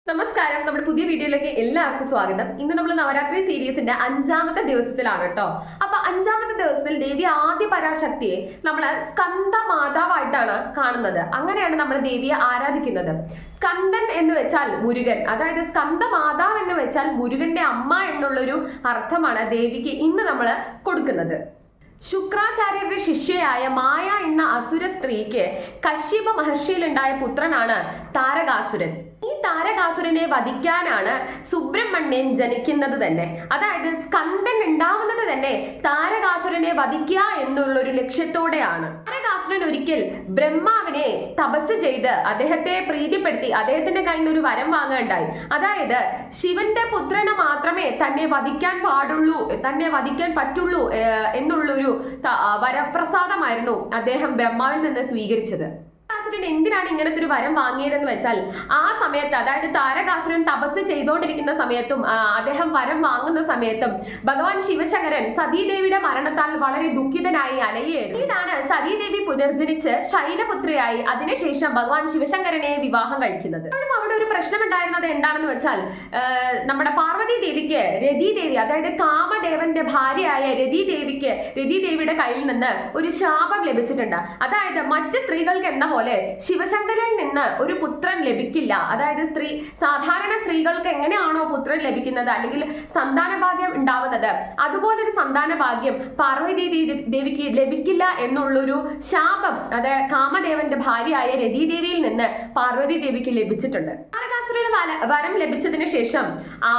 നമസ്കാരം. നമ്മുടെ പുതിയ വീഡിയോയിലേക്ക് എല്ലാവർക്കും സ്വാഗതം. ഇന്ന് നമ്മൾ നവരാത്രി സീരീസിന്റെ 5ാമത്തെ ദിവസത്തിലാണ് കേട്ടോ. അപ്പൊ 5ാമത്തെ ദിവസത്തിൽ ദേവി ആദ്യ പരാശക്തിയെ നമ്മൾ സ്കന്ദ മാതാവായിട്ടാണ് കാണുന്നത്. അങ്ങനെയാണ് നമ്മൾ ദേവിയെ ആരാധിക്കുന്നത്. സ്കന്ദൻ എന്ന് വെച്ചാൽ മുരുകൻ, അതായത് സ്കന്ദ മാതാവ് എന്ന് വെച്ചാൽ മുരുകന്റെ അമ്മ എന്നുള്ളൊരു അർത്ഥമാണ് ദേവിക്ക് ഇന്ന് നമ്മൾ കൊടുക്കുന്നത്. ശുക്രാചാര്യരുടെ ശിഷ്യയായ മായ എന്ന അസുര സ്ത്രീക്ക് കശ്യപ മഹർഷിയിലുണ്ടായ പുത്രനാണ് താരകാസുരൻ. ഈ താരകാസുരനെ വധിക്കാനാണ് സുബ്രഹ്മണ്യൻ ജനിക്കുന്നത് തന്നെ. അതായത് സ്കന്ദൻ ഉണ്ടാവുന്നത് തന്നെ താരകാസുരനെ വധിക്കുക എന്നുള്ളൊരു ലക്ഷ്യത്തോടെയാണ്. താരകാസുരൻ ഒരിക്കൽ ബ്രഹ്മാവിനെ തപസ് ചെയ്ത് അദ്ദേഹത്തെ പ്രീതിപ്പെടുത്തി അദ്ദേഹത്തിന്റെ കയ്യിൽ നിന്ന് ഒരു വരം വാങ്ങുകയുണ്ടായി. അതായത് ശിവന്റെ പുത്രനെ മാത്രമേ തന്നെ വധിക്കാൻ പാടുള്ളൂ, തന്നെ വധിക്കാൻ പറ്റുള്ളൂ എന്നുള്ളൊരു വരപ്രസാദമായിരുന്നു അദ്ദേഹം ബ്രഹ്മാവിൽ നിന്ന് സ്വീകരിച്ചത്. താരകാസുരൻ എന്തിനാണ് ഇങ്ങനത്തെ ഒരു വരം വാങ്ങിയതെന്ന് വെച്ചാൽ, ആ സമയത്ത് അതായത് താരകാസുരൻ തപസ് ചെയ്തുകൊണ്ടിരിക്കുന്ന സമയത്തും അദ്ദേഹം വരം വാങ്ങുന്ന സമയത്തും ഭഗവാൻ ശിവശങ്കരൻ സതീദേവിയുടെ മരണത്താൽ വളരെ ദുഃഖിതനായി അലയുകയായിരുന്നു. ഇതാണ് സതീദേവി പുനർജനിച്ച് ശൈലപുത്രിയായി അതിനുശേഷം ഭഗവാൻ ശിവശങ്കരനെ വിവാഹം കഴിക്കുന്നത്. അവിടെ ഒരു പ്രശ്നം ഉണ്ടായിരുന്നത് എന്താണെന്ന് വെച്ചാൽ, നമ്മുടെ പാർവതി ദേവിക്ക് രതിദേവി, അതായത് കാമദേവന്റെ ഭാര്യയായ രതിദേവിയുടെ കയ്യിൽ നിന്ന് ഒരു ശാപം ലഭിച്ചിട്ടുണ്ട്. അതായത് മറ്റ് സ്ത്രീകൾക്ക് എന്ന പോലെ ശിവശങ്കരനിൽ നിന്ന് ഒരു പുത്രൻ ലഭിക്കില്ല. അതായത് സാധാരണ സ്ത്രീകൾക്ക് എങ്ങനെയാണോ പുത്രൻ ലഭിക്കുന്നത് അല്ലെങ്കിൽ സന്താന ഭാഗ്യം ഉണ്ടാവുന്നത്, അതുപോലൊരു സന്താന ഭാഗ്യം പാർവതി ദേവിക്ക് ലഭിക്കില്ല എന്നുള്ളൊരു ശാപം കാമദേവന്റെ ഭാര്യയായ രതിദേവിയിൽ നിന്ന് പാർവതി ദേവിക്ക് ലഭിച്ചിട്ടുണ്ട്. താരകാസുരന് വരം ലഭിച്ചതിന് ശേഷം ആ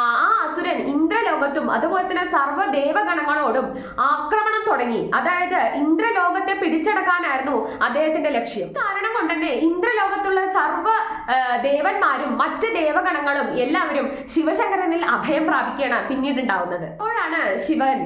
അസുരൻ ഇന്ദ്രലോകത്തും അതുപോലെ തന്നെ സർവ്വ ദേവഗണങ്ങളോടും ആക്രമണം തുടങ്ങി. അതായത് ഇന്ദ്രലോകത്തെ പിടിച്ചടക്കാനായിരുന്നു അദ്ദേഹത്തിന്റെ ലക്ഷ്യം. കാരണം കൊണ്ട് തന്നെ ഇന്ദ്രലോകത്തുള്ള സർവ്വ ദേവന്മാരും മറ്റ് ദേവഗണങ്ങളും എല്ലാവരും ശിവശങ്കരനിൽ അഭയം പ്രാപിക്കുകയാണ് പിന്നീട് ഉണ്ടാവുന്നത്. അപ്പോഴാണ്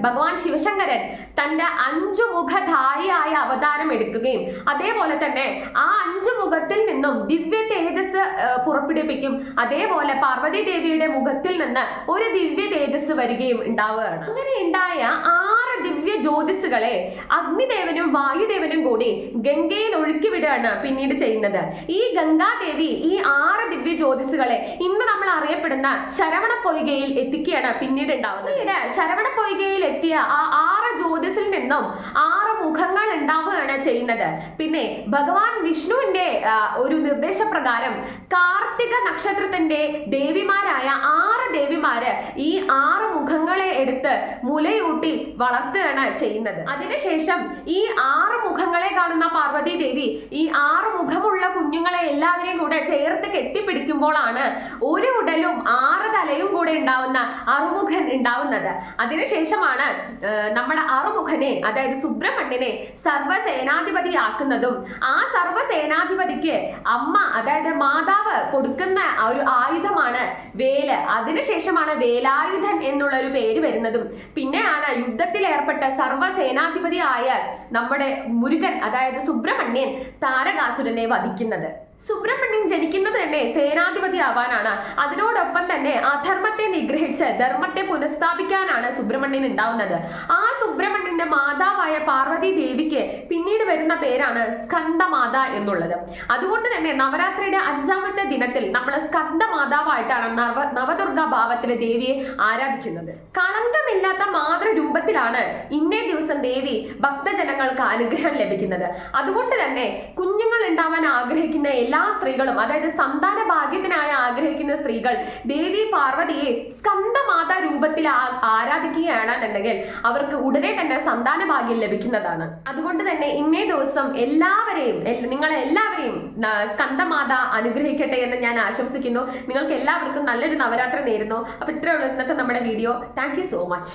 ഭഗവാൻ ശിവശങ്കരൻ തന്റെ 5 മുഖധാരിയായ അവതാരം എടുക്കുകയും അതേപോലെ തന്നെ ആ 5 മുഖത്തിൽ നിന്നും ദിവ്യ തേജസ് പുറപ്പെടുവിപ്പിക്കും. അതേപോലെ പാർവതി ദേവിയുടെ മുഖത്തിൽ നിന്ന് ഒരു ദിവ്യ തേജസ് വരികയും ഉണ്ടാവുകയാണ്. അങ്ങനെ ഉണ്ടായ 6 ദിവ്യ ജ്യോതിസുകളെ അഗ്നിദേവനും വായുദേവനും കൂടി ഗംഗയിൽ ഒഴുക്കിവിടുകയാണ് പിന്നീട് ചെയ്യുന്നത്. ഈ ഗംഗാദേവി ഈ 6 ദിവ്യ ജ്യോതിസുകളെ ഇന്ന് നമ്മൾ അറിയപ്പെടുന്ന ശരവണ പൊയ്കയിൽ എത്തിക്കുകയാണ് പിന്നീട് ഉണ്ടാവുന്നത്. ശരവണ പൊയ്കയിൽ എത്തിയ ആ 6 ജ്യോതിസിൽ നിന്നും 6 മുഖങ്ങൾ ഉണ്ടാവുകയാണ് ചെയ്യുന്നത്. പിന്നെ ഭഗവാൻ വിഷ്ണുവിന്റെ ഒരു നിർദ്ദേശപ്രകാരം കാർത്തിക നക്ഷത്രത്തിന്റെ ദേവിമാരായ 6 ദേവിമാര് ഈ 6 മുഖങ്ങളെ എടുത്ത് മുലയൂട്ടി വളർത്തുകയാണ് ചെയ്യുന്നത്. അതിനുശേഷം ഈ 6 മുഖങ്ങളെ കാണുന്ന പാർവതി ദേവി ഈ 6 മുഖമുള്ള കുഞ്ഞുങ്ങളെ എല്ലാവരെയും കൂടെ ചേർത്ത് കെട്ടിപ്പിടിക്കുമ്പോഴാണ് ഒരു ഉടലും 6 തലയും കൂടെ ഉണ്ടാവുന്ന അറുമുഖൻ ഉണ്ടാവുന്നത്. അതിനുശേഷമാണ് നമ്മുടെ അറുമുഖനെ, അതായത് സുബ്രഹ്മണ്യനെ സർവ്വസേനാധിപതി ആക്കുന്നതും ആ സർവ്വസേനാധിപതിക്ക് അമ്മ, അതായത് മാതാവ് കൊടുക്കുന്ന ഒരു ആയുധമാണ് വേല്. അതിനുശേഷമാണ് വേലായുധൻ എന്നുള്ള ഒരു പേര് വരുന്നതും. പിന്നെയാണ് യുദ്ധത്തിൽ ഏർപ്പെട്ട സർവ്വസേനാധിപതിയായ നമ്മുടെ മുരുകൻ, അതായത് സുബ്രഹ്മണ്യൻ താരകാസുരനെ വധിക്കുന്നത്. സുബ്രഹ്മണ്യൻ ജനിക്കുന്നത് തന്നെ സേനാധിപതി ആവാനാണ്. അതിനോടൊപ്പം തന്നെ അധർമ്മത്തെ നിഗ്രഹിച്ച് ധർമ്മത്തെ പുനഃസ്ഥാപിക്കാനാണ് സുബ്രഹ്മണ്യൻ ഉണ്ടാവുന്നത്. ആ സുബ്രഹ്മണ്യന്റെ മാതാവായ പാർവതി ദേവിക്ക് പിന്നീട് വരുന്ന പേരാണ് സ്കന്ദമാത എന്നുള്ളത്. അതുകൊണ്ട് തന്നെ നവരാത്രിയുടെ 5ാമത്തെ ദിനത്തിൽ നമ്മൾ സ്കന്ദമാതാവായിട്ടാണ് നവദുർഗ ഭാവത്തിലെ ദേവിയെ ആരാധിക്കുന്നത്. കളങ്കമില്ലാത്ത മാതൃരൂപത്തിലാണ് ഇന്നേ ദിവസം ദേവി ഭക്തജനങ്ങൾക്ക് അനുഗ്രഹം ലഭിക്കുന്നത്. അതുകൊണ്ട് തന്നെ കുഞ്ഞുങ്ങൾ ഉണ്ടാവാൻ ആഗ്രഹിക്കുന്ന എല്ലാ സ്ത്രീകളും, അതായത് സന്താന ഭാഗ്യത്തിനായി ആഗ്രഹിക്കുന്ന സ്ത്രീകൾ ദേവി പാർവതിയെ സ്കന്ദമാതാ രൂപത്തിൽ ആരാധിക്കുകയാണെന്നുണ്ടെങ്കിൽ അവർക്ക് ഉടനെ തന്നെ സന്താന ഭാഗ്യം ലഭിക്കുന്നതാണ്. അതുകൊണ്ട് തന്നെ ഇന്നേ ദിവസം നിങ്ങളെ എല്ലാവരെയും സ്കന്ദമാത അനുഗ്രഹിക്കട്ടെ എന്ന് ഞാൻ ആശംസിക്കുന്നു. നിങ്ങൾക്ക് എല്ലാവർക്കും നല്ലൊരു നവരാത്രി നേരുന്നു. അപ്പൊ ഇത്രയുള്ള ഇന്നത്തെ നമ്മുടെ video. Thank you so much.